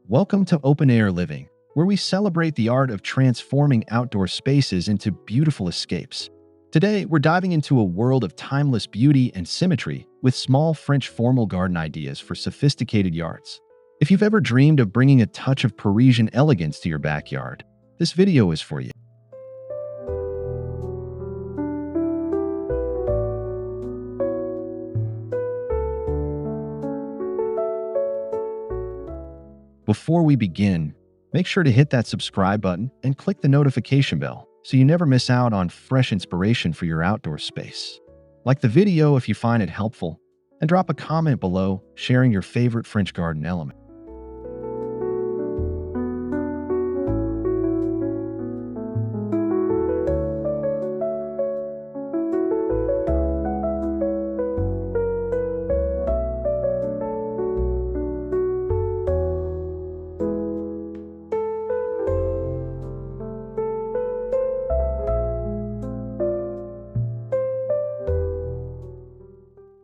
Welcome to Open Air Living, where we celebrate the art of transforming outdoor spaces into beautiful escapes. Today, we're diving into a world of timeless beauty and symmetry with small French formal garden ideas for sophisticated yards. If you've ever dreamed of bringing a touch of Parisian elegance to your backyard, this video is for you. Before we begin, make sure to hit that subscribe button and click the notification bell so you never miss out on fresh inspiration for your outdoor space. Like the video if you find it helpful, and drop a comment below sharing your favorite French garden element.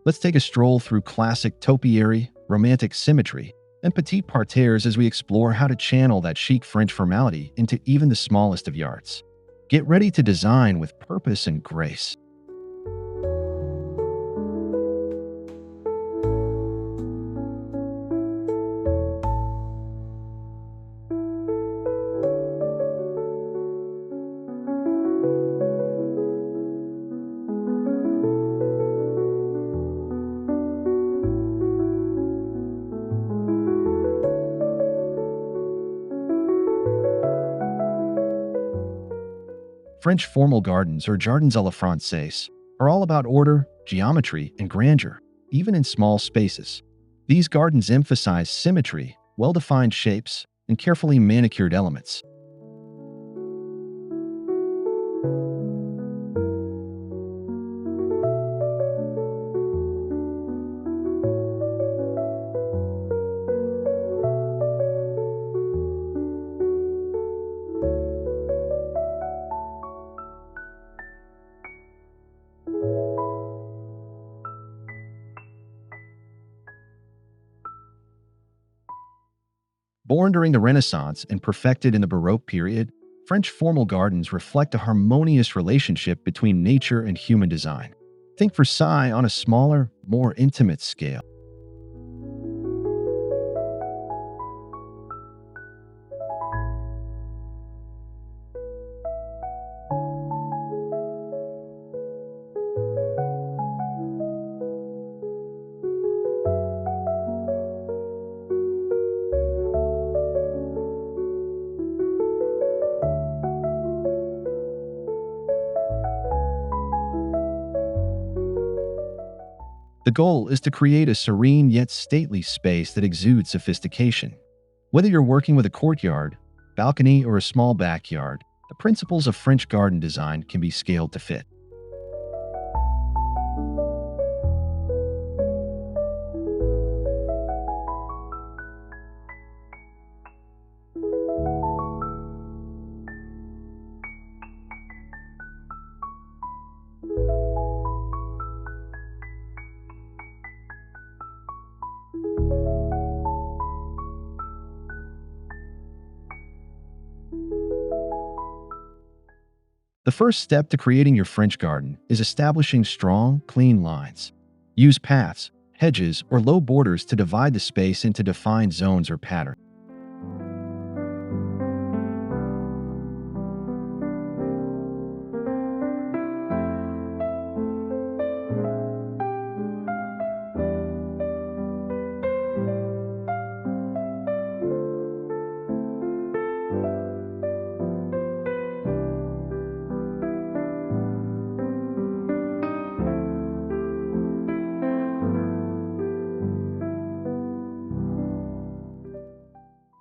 Let's take a stroll through classic topiary, romantic symmetry, and petite parterres as we explore how to channel that chic French formality into even the smallest of yards. Get ready to design with purpose and grace. French formal gardens, or jardins à la française, are all about order, geometry, and grandeur, even in small spaces. These gardens emphasize symmetry, well-defined shapes, and carefully manicured elements. Born during the Renaissance and perfected in the Baroque period, French formal gardens reflect a harmonious relationship between nature and human design. Think Versailles on a smaller, more intimate scale. The goal is to create a serene yet stately space that exudes sophistication. Whether you're working with a courtyard, balcony, or a small backyard, the principles of French garden design can be scaled to fit. The first step to creating your French garden is establishing strong, clean lines. Use paths, hedges, or low borders to divide the space into defined zones or patterns.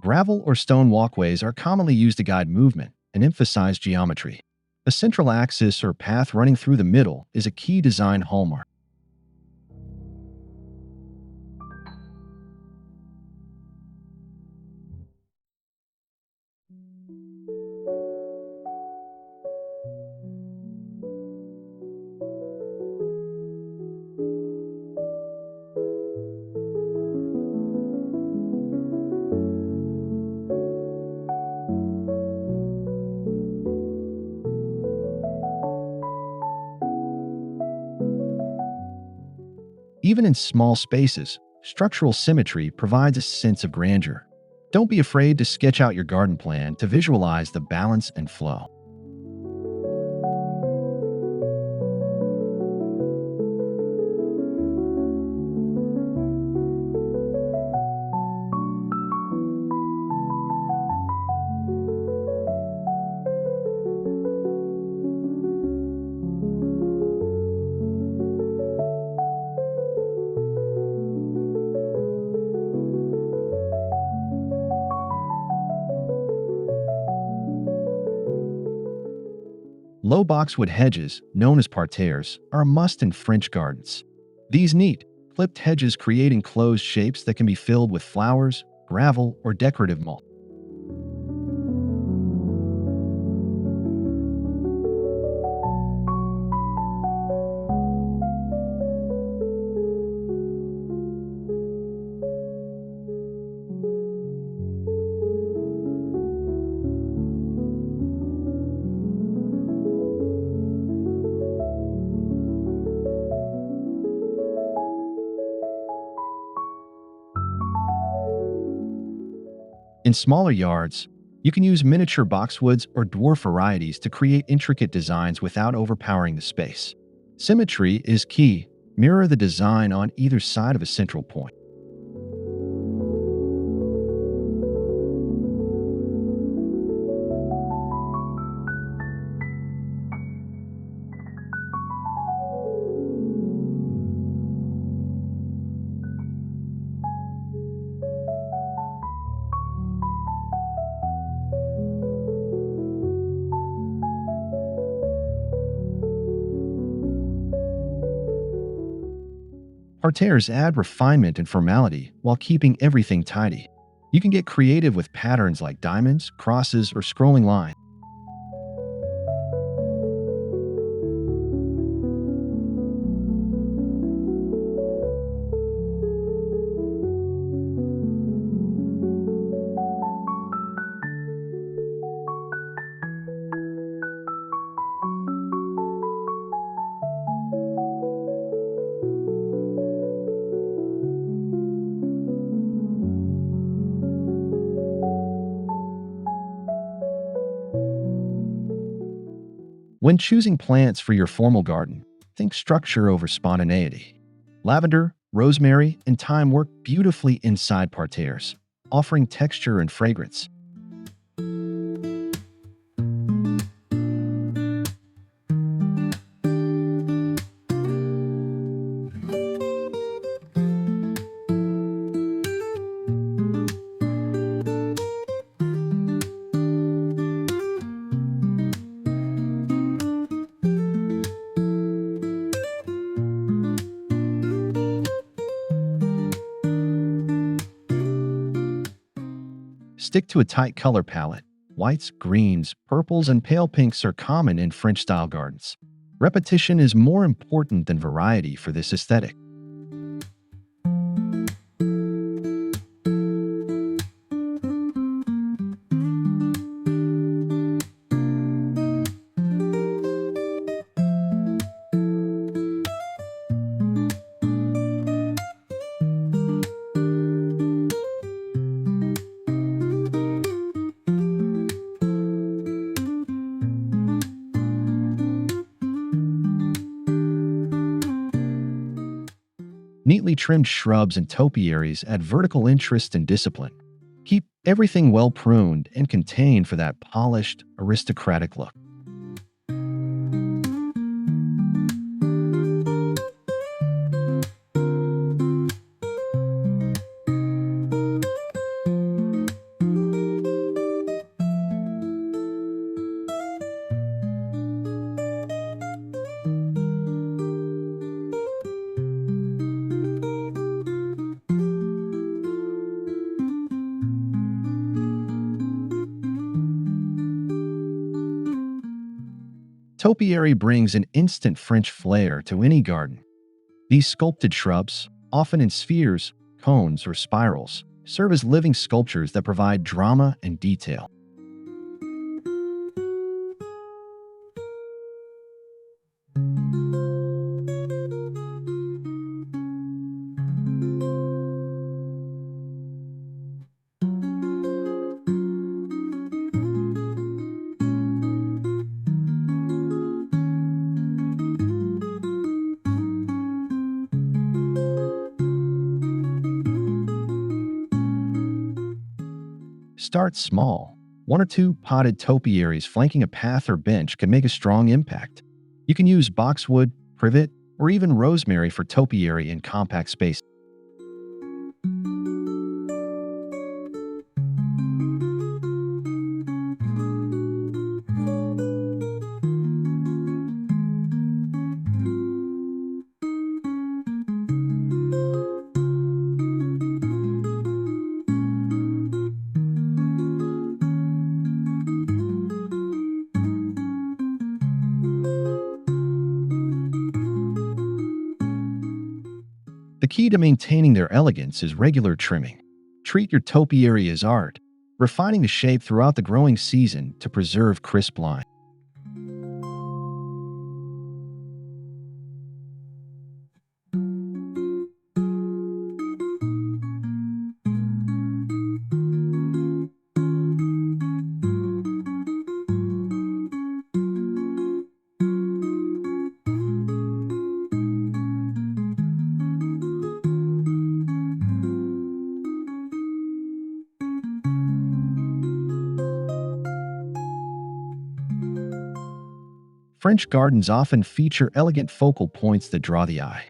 Gravel or stone walkways are commonly used to guide movement and emphasize geometry. A central axis or path running through the middle is a key design hallmark. Even in small spaces, structural symmetry provides a sense of grandeur. Don't be afraid to sketch out your garden plan to visualize the balance and flow. Low boxwood hedges, known as parterres, are a must in French gardens. These neat, clipped hedges create enclosed shapes that can be filled with flowers, gravel, or decorative mulch. In smaller yards, you can use miniature boxwoods or dwarf varieties to create intricate designs without overpowering the space. Symmetry is key. Mirror the design on either side of a central point. Parterres add refinement and formality while keeping everything tidy. You can get creative with patterns like diamonds, crosses, or scrolling lines. When choosing plants for your formal garden, think structure over spontaneity. Lavender, rosemary, and thyme work beautifully inside parterres, offering texture and fragrance. Stick to a tight color palette. Whites, greens, purples, and pale pinks are common in French-style gardens. Repetition is more important than variety for this aesthetic. Neatly trimmed shrubs and topiaries add vertical interest and discipline. Keep everything well pruned and contained for that polished, aristocratic look. Topiary brings an instant French flair to any garden. These sculpted shrubs, often in spheres, cones, or spirals, serve as living sculptures that provide drama and detail. Start small. One or two potted topiaries flanking a path or bench can make a strong impact. You can use boxwood, privet, or even rosemary for topiary in compact spaces. The key to maintaining their elegance is regular trimming. Treat your topiary as art, refining the shape throughout the growing season to preserve crisp line. French gardens often feature elegant focal points that draw the eye.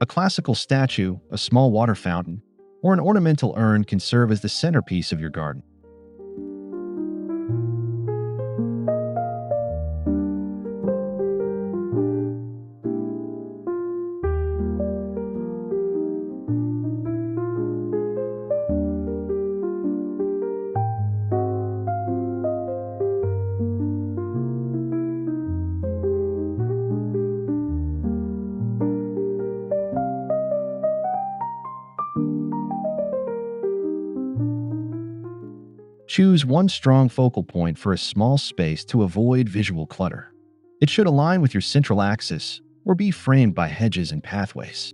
A classical statue, a small water fountain, or an ornamental urn can serve as the centerpiece of your garden. Choose one strong focal point for a small space to avoid visual clutter. It should align with your central axis or be framed by hedges and pathways.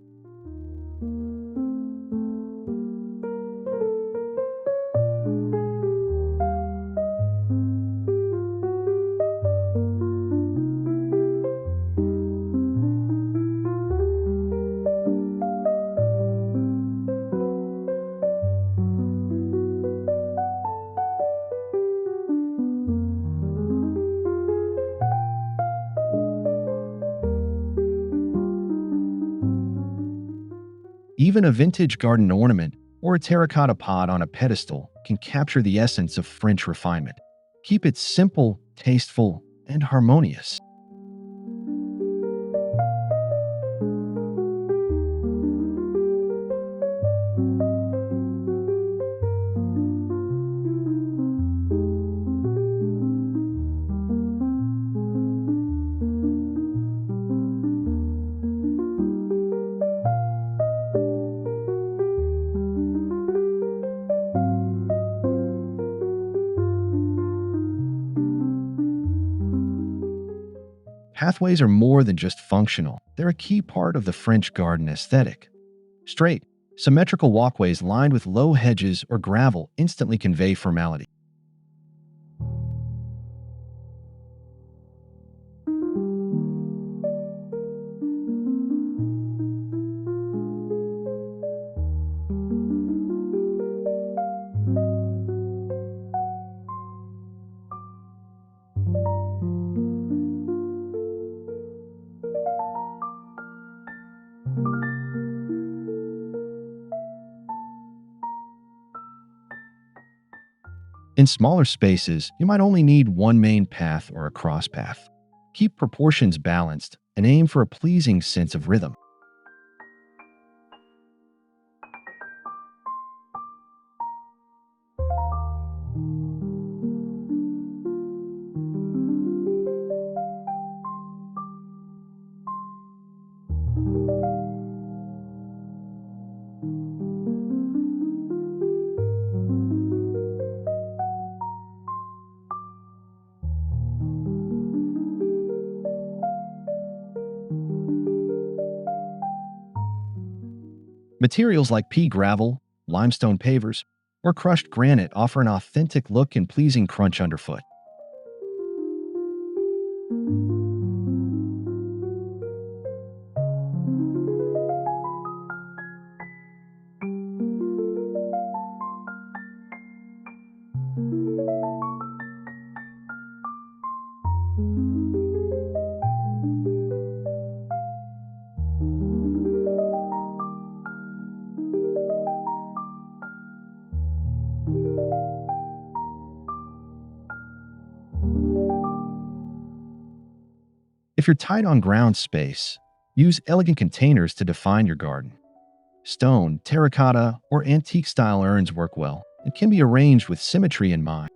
Even a vintage garden ornament or a terracotta pot on a pedestal can capture the essence of French refinement. Keep it simple, tasteful, and harmonious. Pathways are more than just functional, they're a key part of the French garden aesthetic. Straight, symmetrical walkways lined with low hedges or gravel instantly convey formality. In smaller spaces, you might only need one main path or a cross path. Keep proportions balanced and aim for a pleasing sense of rhythm. Materials like pea gravel, limestone pavers, or crushed granite offer an authentic look and pleasing crunch underfoot. If you're tight on ground space, use elegant containers to define your garden. Stone, terracotta, or antique style urns work well and can be arranged with symmetry in mind.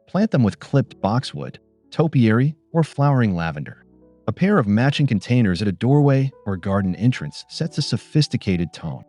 Plant them with clipped boxwood, topiary, or flowering lavender. A pair of matching containers at a doorway or garden entrance sets a sophisticated tone.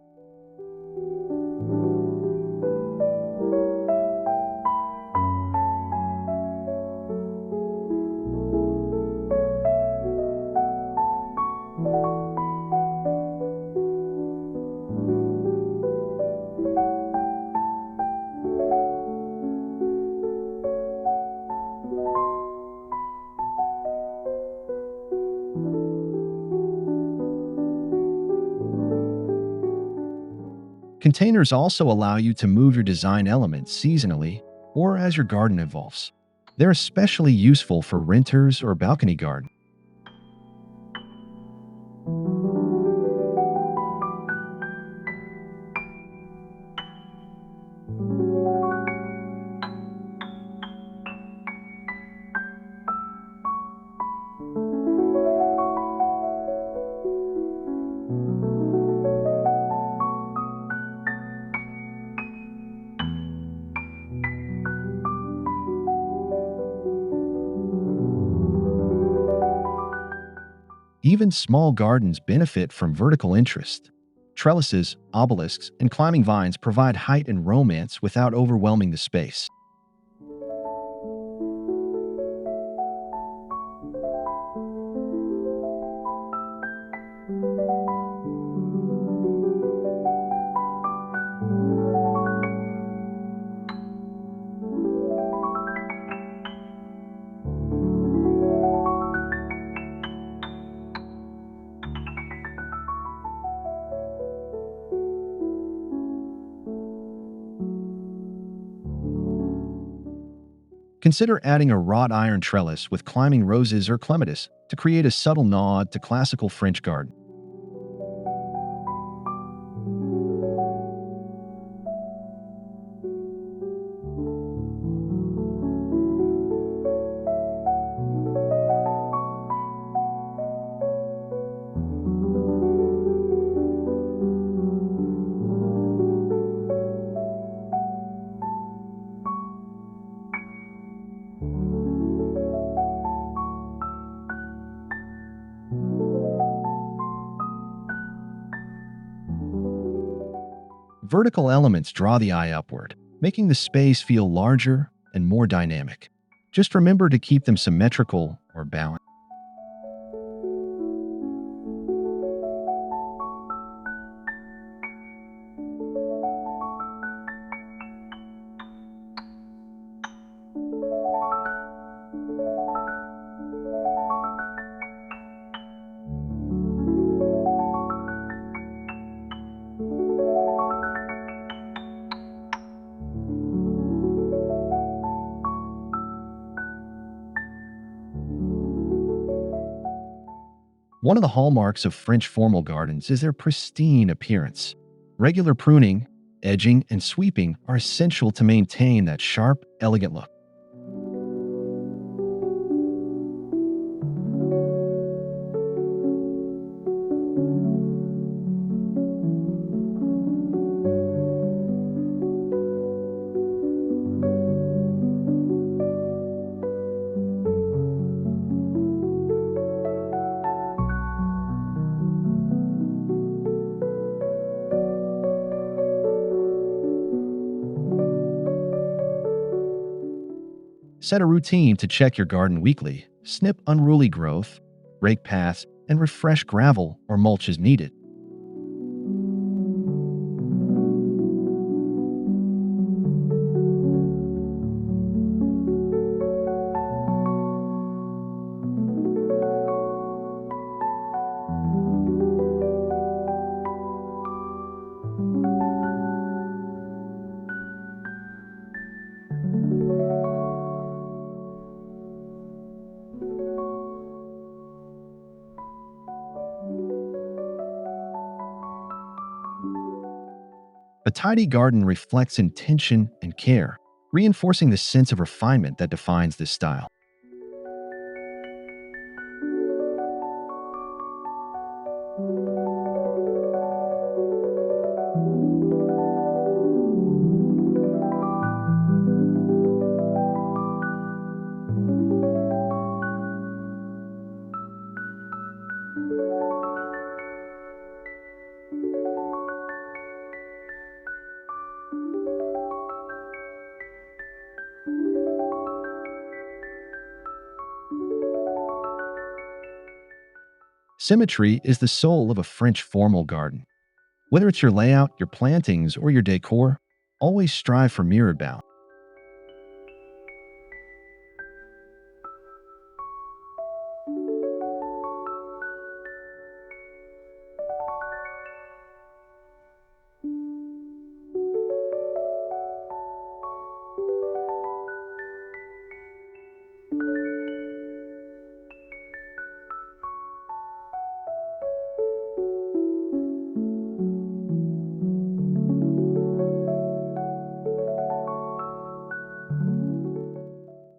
Containers also allow you to move your design elements seasonally or as your garden evolves. They're especially useful for renters or balcony gardens. Even small gardens benefit from vertical interest. Trellises, obelisks, and climbing vines provide height and romance without overwhelming the space. Consider adding a wrought iron trellis with climbing roses or clematis to create a subtle nod to classical French garden. Vertical elements draw the eye upward, making the space feel larger and more dynamic. Just remember to keep them symmetrical or balanced. One of the hallmarks of French formal gardens is their pristine appearance. Regular pruning, edging, and sweeping are essential to maintain that sharp, elegant look. Set a routine to check your garden weekly, snip unruly growth, rake paths, and refresh gravel or mulch as needed. A tidy garden reflects intention and care, reinforcing the sense of refinement that defines this style. Symmetry is the soul of a French formal garden. Whether it's your layout, your plantings, or your decor, always strive for mirrored balance.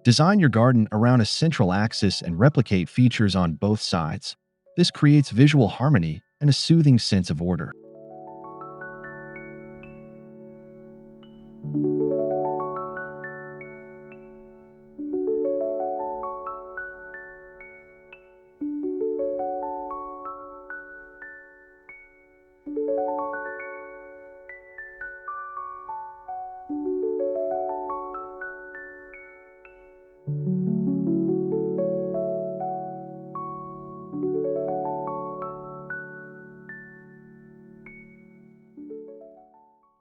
Design your garden around a central axis and replicate features on both sides. This creates visual harmony and a soothing sense of order.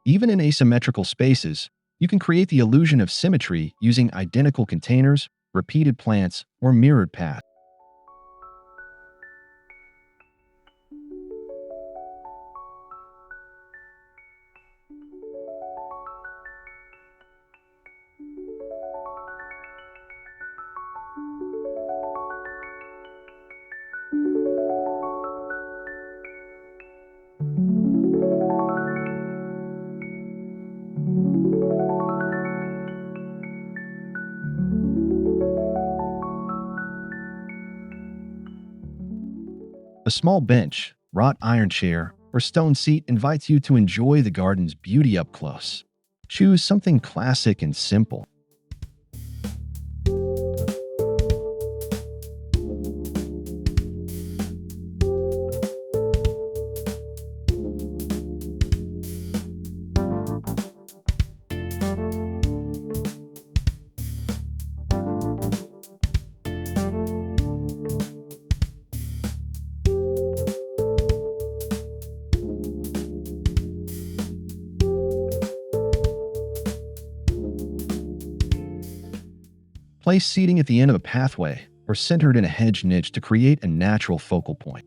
Even in asymmetrical spaces, you can create the illusion of symmetry using identical containers, repeated plants, or mirrored paths. A small bench, wrought iron chair, or stone seat invites you to enjoy the garden's beauty up close. Choose something classic and simple. Place seating at the end of a pathway or centered in a hedge niche to create a natural focal point.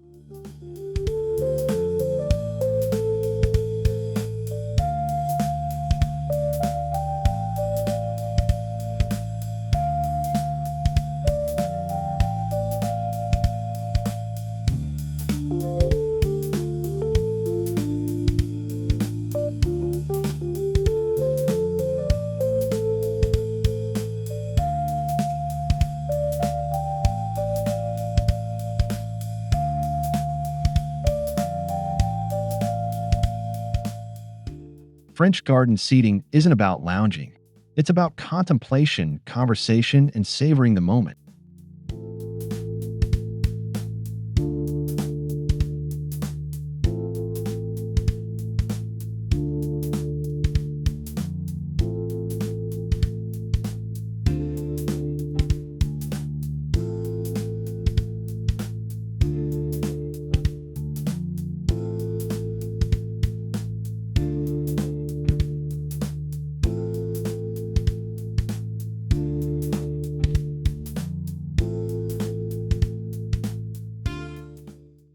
French garden seating isn't about lounging. It's about contemplation, conversation, and savoring the moment.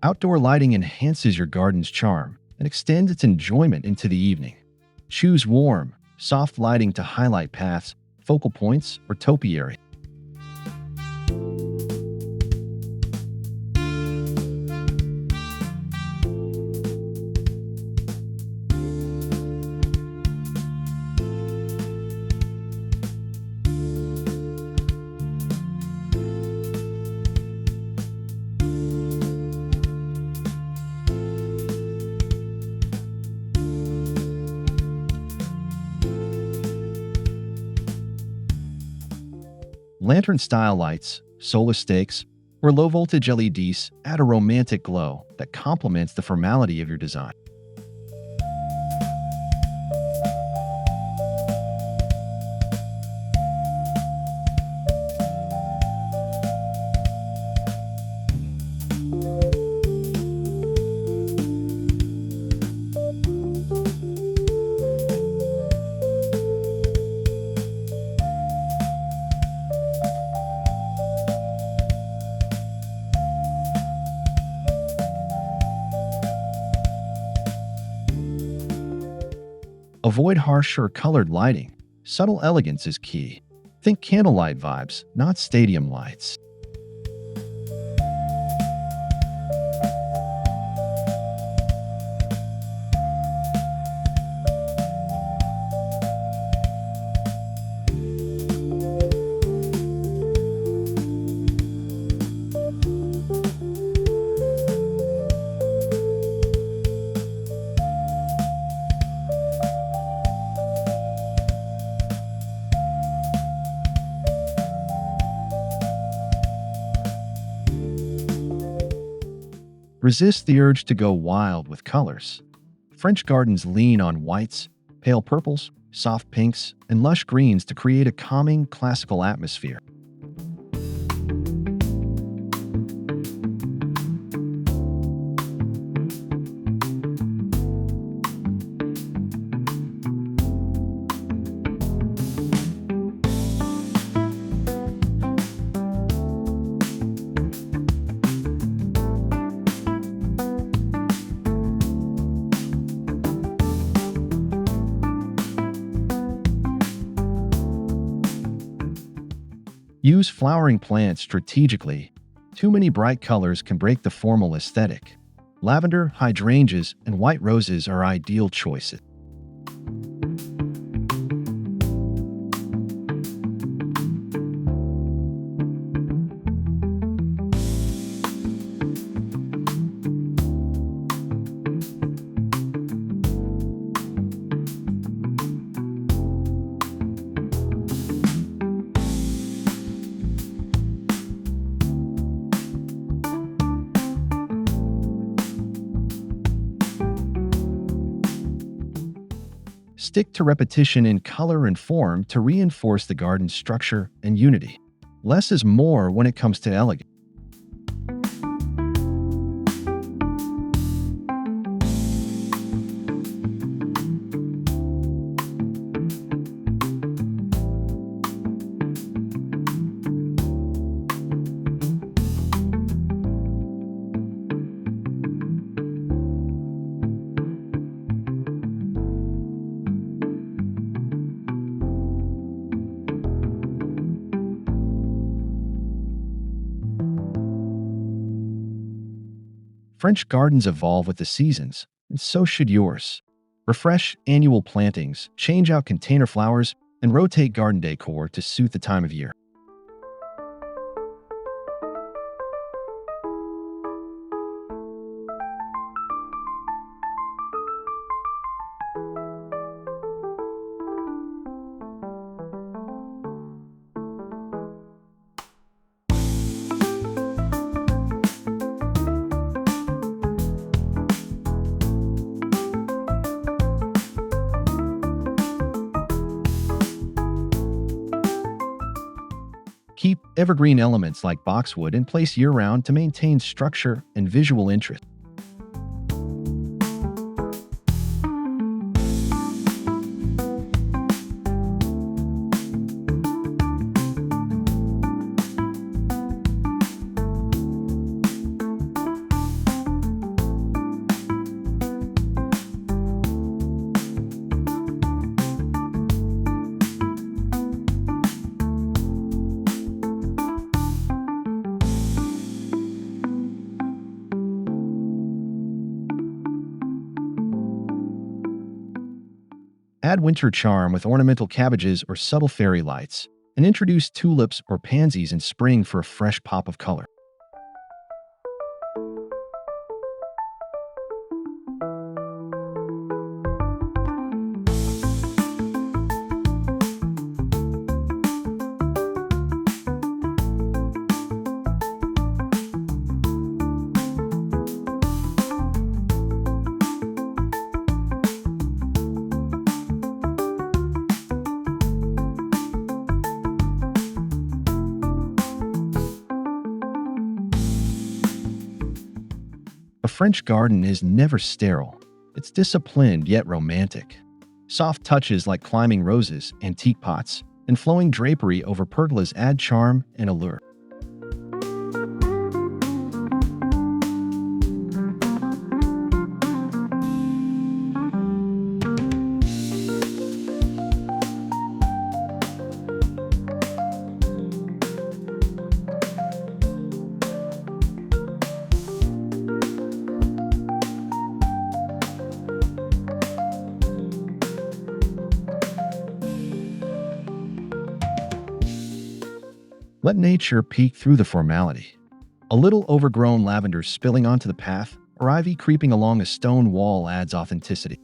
Outdoor lighting enhances your garden's charm and extends its enjoyment into the evening. Choose warm, soft lighting to highlight paths, focal points, or topiary. Lantern-style lights, solar stakes, or low-voltage LEDs add a romantic glow that complements the formality of your design. Avoid harsh or colored lighting. Subtle elegance is key. Think candlelight vibes, not stadium lights. Resist the urge to go wild with colors. French gardens lean on whites, pale purples, soft pinks, and lush greens to create a calming, classical atmosphere. Use flowering plants strategically. Too many bright colors can break the formal aesthetic. Lavender, hydrangeas, and white roses are ideal choices. Stick to repetition in color and form to reinforce the garden's structure and unity. Less is more when it comes to elegance. French gardens evolve with the seasons, and so should yours. Refresh annual plantings, change out container flowers, and rotate garden decor to suit the time of year. Keep evergreen elements like boxwood in place year-round to maintain structure and visual interest. Add winter charm with ornamental cabbages or subtle fairy lights, and introduce tulips or pansies in spring for a fresh pop of color. A French garden is never sterile. It's disciplined yet romantic. Soft touches like climbing roses, antique pots, and flowing drapery over pergolas add charm and allure. Let nature peek through the formality. A little overgrown lavender spilling onto the path, or ivy creeping along a stone wall adds authenticity.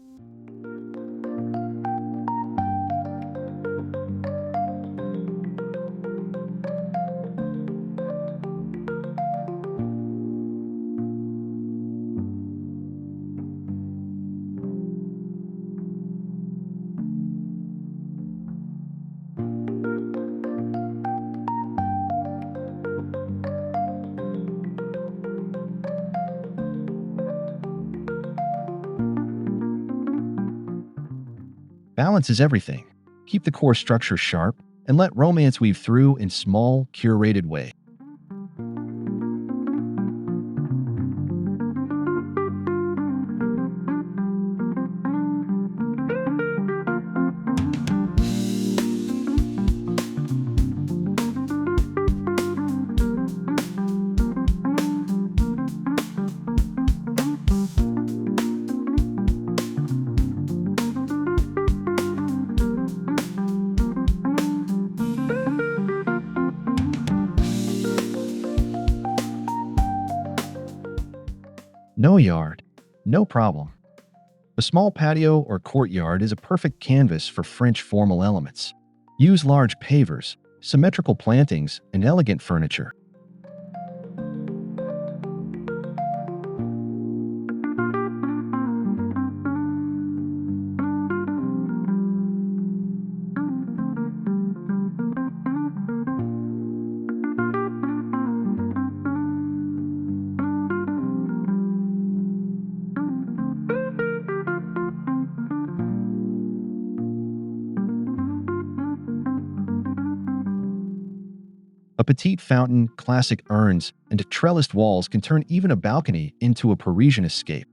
Balance is everything. Keep the core structure sharp and let romance weave through in small, curated ways. No yard, no problem. A small patio or courtyard is a perfect canvas for French formal elements. Use large pavers, symmetrical plantings, and elegant furniture. A petite fountain, classic urns, and trellised walls can turn even a balcony into a Parisian escape.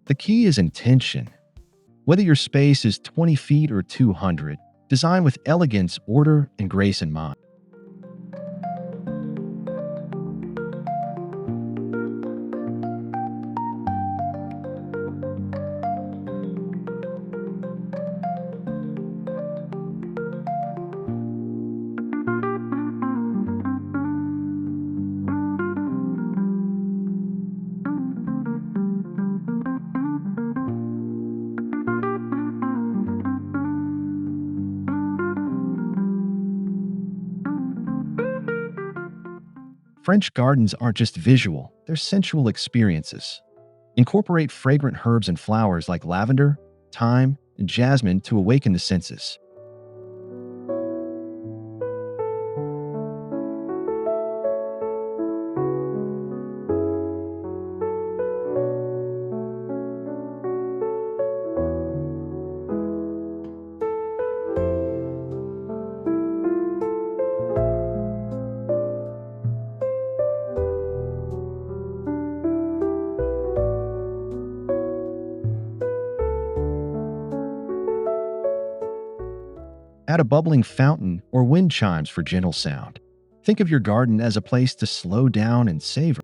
The key is intention. Whether your space is 20 feet or 200, design with elegance, order, and grace in mind. French gardens aren't just visual, they're sensual experiences. Incorporate fragrant herbs and flowers like lavender, thyme, and jasmine to awaken the senses. Add a bubbling fountain or wind chimes for gentle sound. Think of your garden as a place to slow down and savor.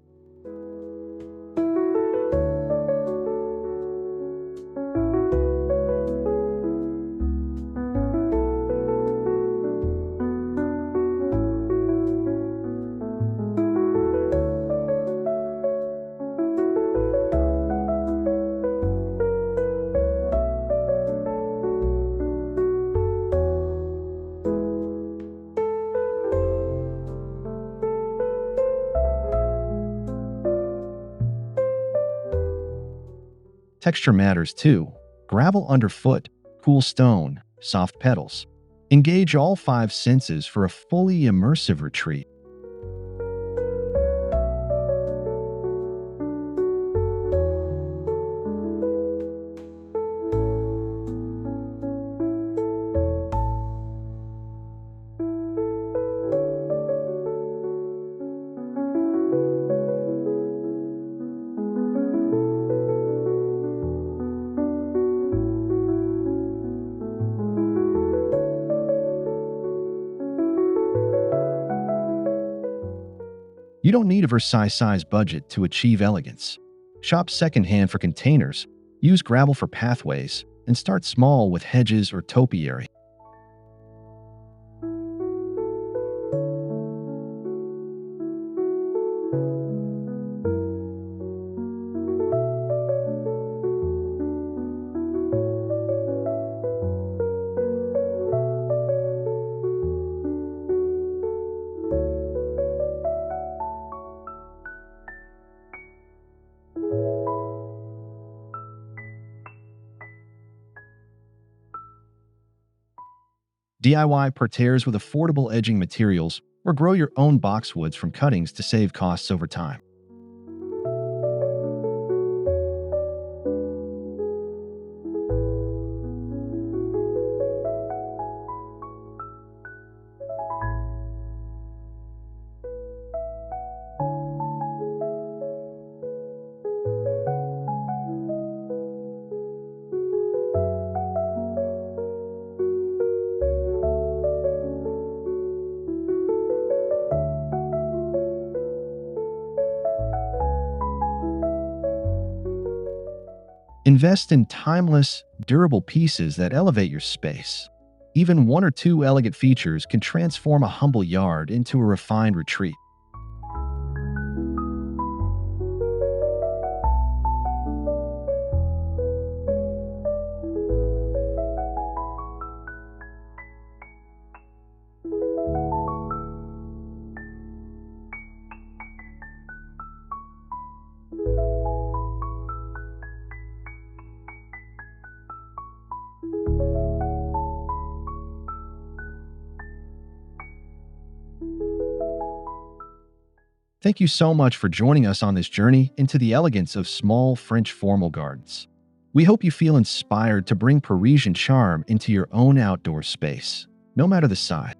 Texture matters too. Gravel underfoot, cool stone, soft petals. Engage all five senses for a fully immersive retreat. You don't need a Versailles-sized budget to achieve elegance. Shop secondhand for containers, use gravel for pathways, and start small with hedges or topiary. DIY parterres with affordable edging materials, or grow your own boxwoods from cuttings to save costs over time. Invest in timeless, durable pieces that elevate your space. Even one or two elegant features can transform a humble yard into a refined retreat. Thank you so much for joining us on this journey into the elegance of small French formal gardens. We hope you feel inspired to bring Parisian charm into your own outdoor space, no matter the size.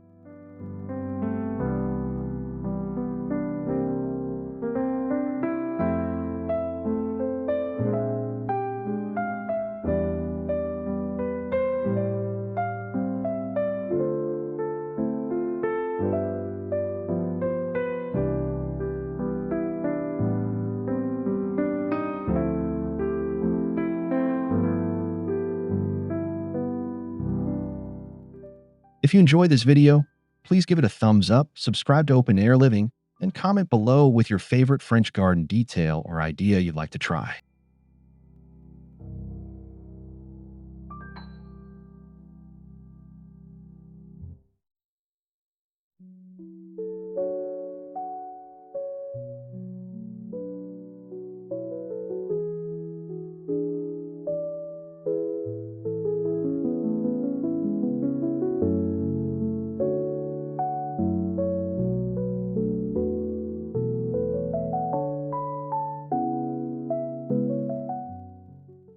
If you enjoyed this video, please give it a thumbs up, subscribe to Open Air Living, and comment below with your favorite French garden detail or idea you'd like to try.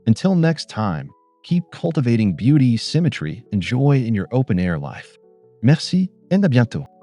Until next time, keep cultivating beauty, symmetry, and joy in your open air life. Merci et à bientôt.